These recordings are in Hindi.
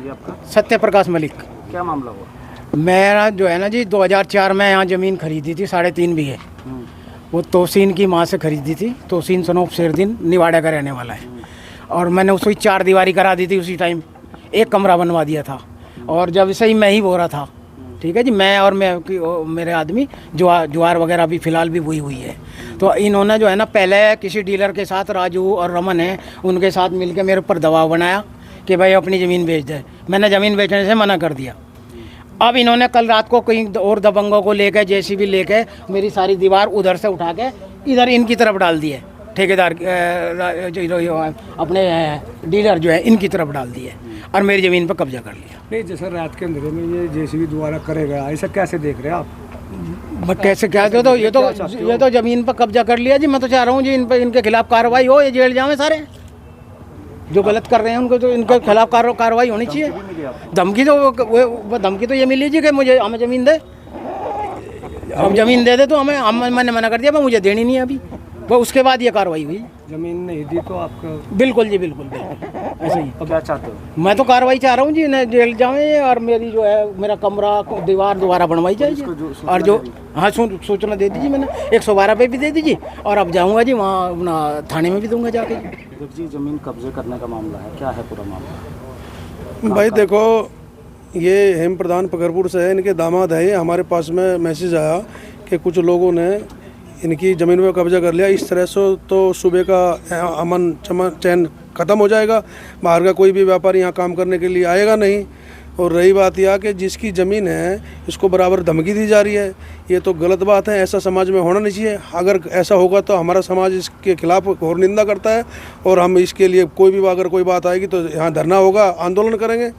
जी आपका? सत्य प्रकाश मलिक। क्या मामला हुआ? मेरा जो है ना जी 2004 में यहाँ ज़मीन खरीदी थी 3.5 बीघे। वो तोसीन की माँ से खरीदी थी। तोसीन सनोप शेरदीन निवाड़ा का रहने वाला है। और मैंने उसकी 4 दीवारी करा दी थी उसी टाइम, एक कमरा बनवा दिया था। और जब से ही मैं ही बो रहा था, ठीक है जी, मैं और मेरे आदमी जुआर वगैरह भी फ़िलहाल भी हुई है। तो इन्होंने जो है ना पहले किसी डीलर के साथ, राजू और रमन है, उनके साथ मिलकर मेरे ऊपर दबाव बनाया कि भाई अपनी ज़मीन बेच दे। मैंने ज़मीन बेचने से मना कर दिया। अब इन्होंने कल रात को कहीं और दबंगों को लेकर, जेसीबी लेके मेरी सारी दीवार उधर से उठा के इधर इनकी तरफ डाल दी है। ठेकेदार जो अपने डीलर जो है इनकी तरफ डाल दी है और मेरी ज़मीन पर कब्जा कर लिया। नहीं, जैसे रात के अंधेरे में ये जेसीबी द्वारा करेगा, ऐसा कैसे देख रहे हैं आप? मैं कैसे क्या ये तो ज़मीन पर कब्जा कर लिया जी। मैं तो चाह रहा हूँ जी इनके खिलाफ कार्रवाई हो, ये जेल जाए सारे जो गलत कर रहे हैं उनको, तो इनके खिलाफ कार्रवाई होनी चाहिए। धमकी तो ये मिली जी कि मुझे हमें ज़मीन दे। अब ज़मीन दे दे तो मैंने मना कर दिया, मैं मुझे देनी नहीं है अभी। वो उसके बाद ये कार्रवाई हुई। ज़मीन नहीं दी तो आपका? बिल्कुल जी, बिल्कुल ऐसे ही। क्या चाहते हो? मैं तो कार्रवाई चाह रहा हूँ जी, इन्हें जेल जाए और मेरी जो है मेरा कमरा दीवार दोबारा बनवाई जाए। और जो हाँ सूचना दे दीजिए, मैंने 112 पे भी दे दीजिए। और अब जाऊँगा जी वहाँ अपना थाने में भी दूंगा जाके जी। ज़मीन कब्जे करने का मामला है, क्या है पूरा मामला? भाई देखो, ये हेम प्रधान पकरपुर से है, इनके दामाद है। ये हमारे पास में मैसेज आया कि कुछ लोगों ने इनकी ज़मीन पर कब्जा कर लिया। इस तरह से तो सुबह का अमन चैन ख़त्म हो जाएगा। बाहर का कोई भी व्यापारी यहाँ काम करने के लिए आएगा नहीं। और रही बात यह कि जिसकी ज़मीन है इसको बराबर धमकी दी जा रही है, ये तो गलत बात है। ऐसा समाज में होना नहीं चाहिए। अगर ऐसा होगा तो हमारा समाज इसके खिलाफ घोर निंदा करता है और हम इसके लिए अगर कोई बात आएगी तो यहाँ धरना होगा, आंदोलन करेंगे।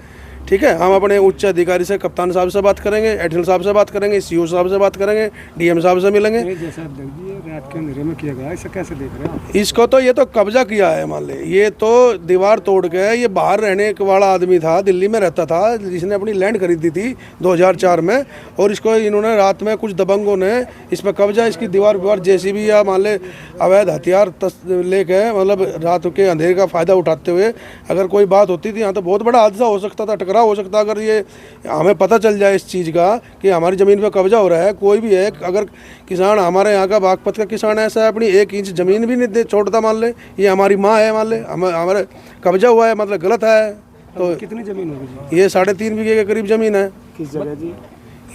ठीक है, हम अपने उच्च अधिकारी से, कप्तान साहब से बात करेंगे, एडिशनल साहब से बात करेंगे, सीओ साहब से बात करेंगे, डीएम साहब से मिलेंगे। जैसे आप देख दीजिए रात के अंधेरे में किया गया, ऐसा कैसे देख रहे हैं आप? इसको तो ये तो कब्जा किया है, मान ले। ये तो दीवार तोड़ के, ये बाहर रहने वाला आदमी था, दिल्ली में रहता था, जिसने अपनी लैंड खरीदी थी 2004 में। और इसको इन्होंने रात में कुछ दबंगों ने इस पर कब्जा, इसकी दीवार जेसीबी या मान ले अवैध हथियार लेके, मतलब रात के अंधेरे का फ़ायदा उठाते हुए अगर कोई बात होती थी यहाँ तो बहुत बड़ा हादसा हो सकता था, टकराव हो सकता। अगर ये हमें पता चल जाए इस चीज़ का कि हमारी ज़मीन पे कब्जा हो रहा है, कोई भी है, अगर किसान हमारे यहाँ का बागपत का किसान ऐसा है, अपनी 1 इंच ज़मीन भी नहीं दे छोड़ता, मान ले ये हमारी माँ है, मान ले हमारे कब्जा हुआ है, मतलब गलत है। तो कितनी ज़मीन होगी? ये 3.5 बीघे के करीब ज़मीन है। किस जगह जी?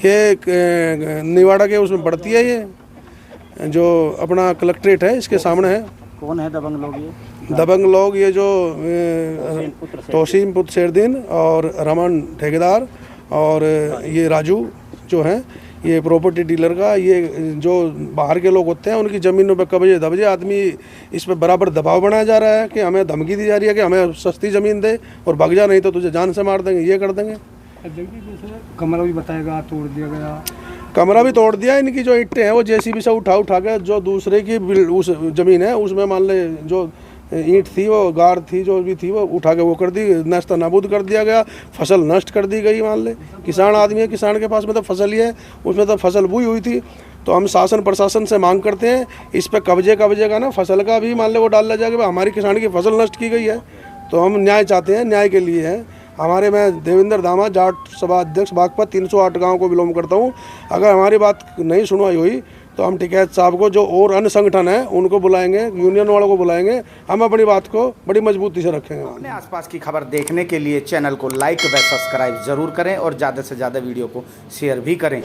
ये निवाड़ा के उसमें पड़ती है, ये जो अपना कलेक्ट्रेट है इसके सामने है। कौन है दबंग लोग? ये दबंग लोग ये जो तोसीन पुत्र शेरदीन और रमन ठेकेदार और ये राजू जो हैं, ये प्रॉपर्टी डीलर का, ये जो बाहर के लोग होते हैं उनकी ज़मीनों पे कब्जे दबजे आदमी, इस पर बराबर दबाव बनाया जा रहा है कि हमें धमकी दी जा रही है कि हमें सस्ती ज़मीन दे और भाग जा, नहीं तो तुझे जान से मार देंगे, ये कर देंगे। कमरा भी बताएगा तोड़ दिया गया, कमरा भी तोड़ दिया। इनकी जो ईंटें हैं वो जेसीबी से उठा के जो दूसरे की उस ज़मीन है उसमें मान ले जो ईंट थी, वो गार थी, जो भी थी, वो उठा के वो कर दी, नष्ट नाबूद कर दिया गया, फसल नष्ट कर दी गई। मान ले किसान आदमी है, किसान के पास में तो फसल ही है, उसमें तो फसल बुई हुई थी। तो हम शासन प्रशासन से मांग करते हैं इस पर कब्जे का ना, फसल का भी मान ले वो डाला जाए कि हमारी किसान की फसल नष्ट की गई है। तो हम न्याय चाहते हैं, न्याय के लिए है हमारे। मैं देवेंद्र दामा, जाट सभा अध्यक्ष बागपत 308 गाँव को बिलोंग करता हूँ। अगर हमारी बात नहीं सुनवाई हुई तो हम टिकैत साहब को, जो और अन्य संगठन है उनको बुलाएंगे, यूनियन वालों को बुलाएंगे। हम अपनी बात को बड़ी मजबूती से रखेंगे। अपने आसपास की खबर देखने के लिए चैनल को लाइक व सब्सक्राइब जरूर करें और ज़्यादा से ज़्यादा वीडियो को शेयर भी करें।